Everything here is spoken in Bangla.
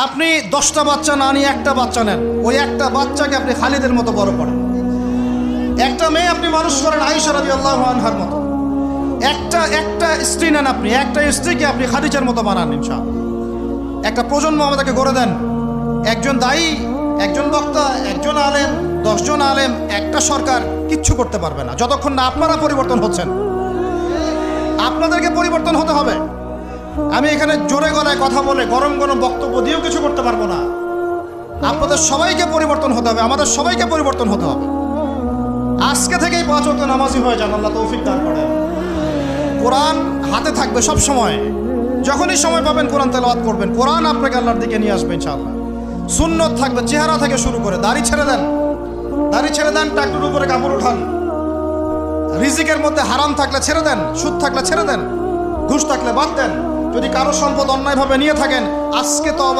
আপনি 10টা বাচ্চা না নিয়ে একটা বাচ্চা নেন, ওই একটা বাচ্চাকে আপনি খালিদের মতো বড় করেন। একটা মেয়ে আপনি মানুষ করেন আয়েশা রাদিয়াল্লাহু আনহার মতো। একটা স্ত্রী নেন, আপনি একটা স্ত্রীকে আপনি খাদিজার মতো বানান ইনশাআল্লাহ। একটা প্রজন্ম আমাদেরকে গড়ে দেন। একজন দায়ী, একজন বক্তা, একজন আলেম, 10 জন আলেম, একটা সরকার কিচ্ছু করতে পারবে না যতক্ষণ না আপনারা পরিবর্তন হচ্ছেন। আপনাদেরকে পরিবর্তন হতে হবে। আমি এখানে জোরে গলায় কথা বলে গরম গরম বক্তব্য দিয়েও কিছু করতে পারবো না। আপনাদের সবাইকে পরিবর্তন হতে হবে, আমাদের সবাইকে পরিবর্তন হতে হবে। আজকে থেকেই 5 ওয়াক্ত নামাজি হয়ে যান, আল্লাহ তৌফিক দান করেন। কোরআন হাতে থাকবে সব সময়, যখনই সময় পাবেন কোরআন তেলাওয়াত করবেন। কোরআন আপনাকে আল্লাহর দিকে নিয়ে আসবে ইনশাআল্লাহ। সুন্নত থাকবে, চেহারা থেকে শুরু করে দাড়ি ছেড়ে দেন, টাকটুর উপরে কাপড় উঠান। রিজিকের মধ্যে হারাম থাকলে ছেড়ে দেন, সুদ থাকলে ছেড়ে দেন, ঘুষ থাকলে বাদ দেন। যদি কারো সম্পদ অন্যায়ভাবে নিয়ে থাকেন, আজকে তওবা